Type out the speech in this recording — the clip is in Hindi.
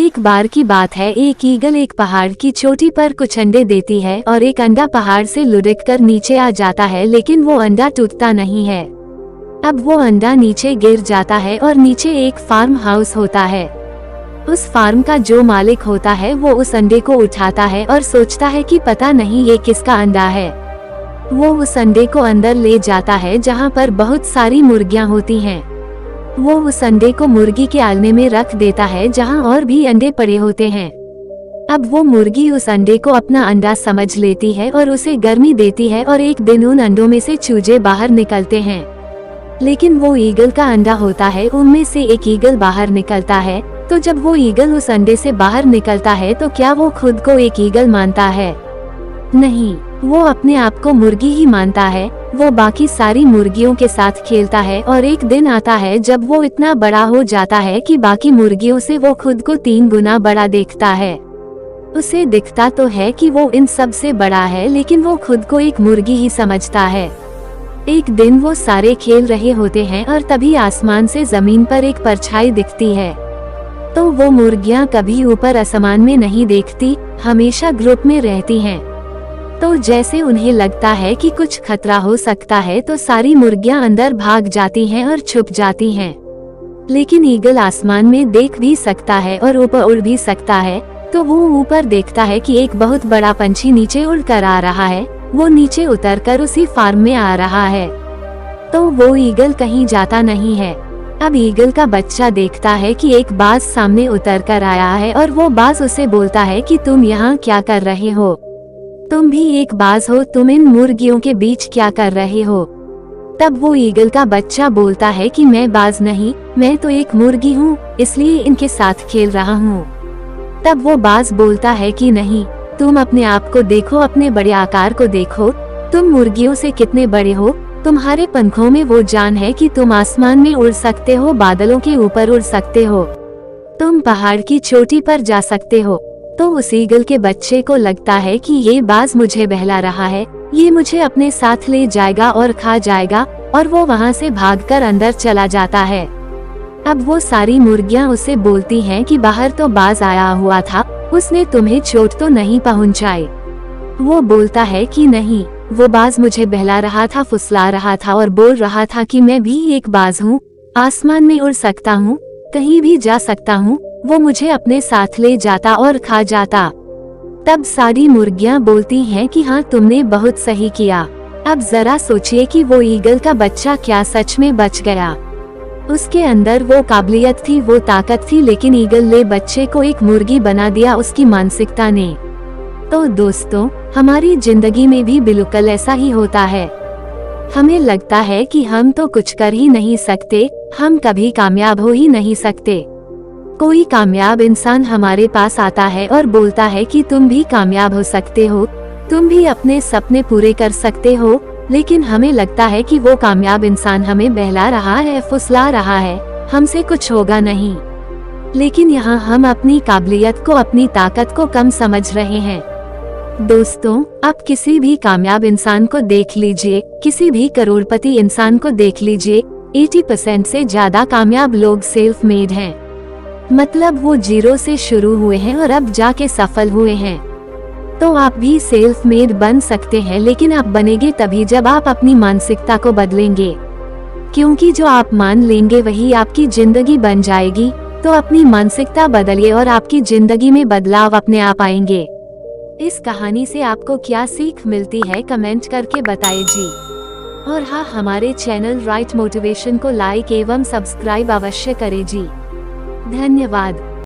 एक बार की बात है, एक ईगल एक पहाड़ की चोटी पर कुछ अंडे देती है और एक अंडा पहाड़ से लुढ़क कर नीचे आ जाता है, लेकिन वो अंडा टूटता नहीं है। अब वो अंडा नीचे गिर जाता है और नीचे एक फार्म हाउस होता है। उस फार्म का जो मालिक होता है वो उस अंडे को उठाता है और सोचता है कि पता नहीं ये किसका अंडा है। वो उस अंडे को अंदर ले जाता है जहाँ पर बहुत सारी मुर्गियाँ होती हैं। वो उस अंडे को मुर्गी के आलने में रख देता है जहाँ और भी अंडे पड़े होते हैं। अब वो मुर्गी उस अंडे को अपना अंडा समझ लेती है और उसे गर्मी देती है और एक दिन उन अंडों में से चूजे बाहर निकलते हैं। लेकिन वो ईगल का अंडा होता है, उनमें से एक ईगल बाहर निकलता है। तो जब वो ईगल उस अंडे से बाहर निकलता है तो क्या वो खुद को एक ईगल मानता है? नहीं, वो अपने आप को मुर्गी ही मानता है। वो बाकी सारी मुर्गियों के साथ खेलता है और एक दिन आता है जब वो इतना बड़ा हो जाता है कि बाकी मुर्गियों से वो खुद को 3 गुना बड़ा देखता है। उसे दिखता तो है कि वो इन सब से बड़ा है, लेकिन वो खुद को एक मुर्गी ही समझता है। एक दिन वो सारे खेल रहे होते हैं और तभी आसमान से जमीन पर एक परछाई दिखती है। तो वो मुर्गियाँ कभी ऊपर आसमान में नहीं देखती, हमेशा ग्रुप में रहती हैं। तो जैसे उन्हें लगता है कि कुछ खतरा हो सकता है तो सारी मुर्गियाँ अंदर भाग जाती हैं और छुप जाती हैं। लेकिन ईगल आसमान में देख भी सकता है और ऊपर उड़ भी सकता है। तो वो ऊपर देखता है कि एक बहुत बड़ा पंछी नीचे उड़ कर आ रहा है। वो नीचे उतरकर उसी फार्म में आ रहा है। तो वो ईगल कहीं जाता नहीं है। अब ईगल का बच्चा देखता है कि एक बाज सामने उतर कर आया है और वो बाज उसे बोलता है कि तुम यहाँ क्या कर रहे हो? तुम भी एक बाज हो, तुम इन मुर्गियों के बीच क्या कर रहे हो? तब वो ईगल का बच्चा बोलता है कि मैं बाज नहीं, मैं तो एक मुर्गी हूँ, इसलिए इनके साथ खेल रहा हूँ। तब वो बाज बोलता है कि नहीं, तुम अपने आप को देखो, अपने बड़े आकार को देखो, तुम मुर्गियों से कितने बड़े हो। तुम्हारे पंखों में वो जान है कि तुम आसमान में उड़ सकते हो, बादलों के ऊपर उड़ सकते हो, तुम पहाड़ की चोटी पर जा सकते हो। तो उस ईगल के बच्चे को लगता है कि ये बाज मुझे बहला रहा है, ये मुझे अपने साथ ले जाएगा और खा जाएगा, और वो वहाँ से भागकर अंदर चला जाता है। अब वो सारी मुर्गियाँ उसे बोलती हैं कि बाहर तो बाज आया हुआ था, उसने तुम्हें चोट तो नहीं पहुँचाई। वो बोलता है कि नहीं, वो बाज मुझे बहला रहा था, फुसला रहा था और बोल रहा था कि मैं भी एक बाज हूँ, आसमान में उड़ सकता हूँ, कहीं भी जा सकता हूँ, वो मुझे अपने साथ ले जाता और खा जाता। तब सारी मुर्गियाँ बोलती हैं कि हाँ, तुमने बहुत सही किया। अब जरा सोचिए कि वो ईगल का बच्चा क्या सच में बच गया? उसके अंदर वो काबिलियत थी, वो ताकत थी, लेकिन ईगल ने बच्चे को एक मुर्गी बना दिया उसकी मानसिकता ने। तो दोस्तों, हमारी जिंदगी में भी बिल्कुल ऐसा ही होता है। हमें लगता है कि हम तो कुछ कर ही नहीं सकते, हम कभी कामयाब हो ही नहीं सकते। कोई कामयाब इंसान हमारे पास आता है और बोलता है कि तुम भी कामयाब हो सकते हो, तुम भी अपने सपने पूरे कर सकते हो, लेकिन हमें लगता है कि वो कामयाब इंसान हमें बहला रहा है, फुसला रहा है, हमसे कुछ होगा नहीं। लेकिन यहाँ हम अपनी काबिलियत को, अपनी ताकत को कम समझ रहे हैं। दोस्तों, आप किसी भी कामयाब इंसान को देख लीजिए, किसी भी करोड़पति इंसान को देख लीजिए, 80% से ज्यादा कामयाब लोग सेल्फ मेड हैं। मतलब वो जीरो से शुरू हुए हैं और अब जाके सफल हुए हैं। तो आप भी सेल्फ मेड बन सकते हैं, लेकिन आप बनेंगे तभी जब आप अपनी मानसिकता को बदलेंगे, क्योंकि जो आप मान लेंगे वही आपकी जिंदगी बन जाएगी। तो अपनी मानसिकता बदलिए और आपकी जिंदगी में बदलाव अपने आप आएंगे। इस कहानी से आपको क्या सीख मिलती है, कमेंट करके बताइए जी। और हाँ, हमारे चैनल राइट मोटिवेशन को लाइक एवं सब्सक्राइब अवश्य करें जी। धन्यवाद।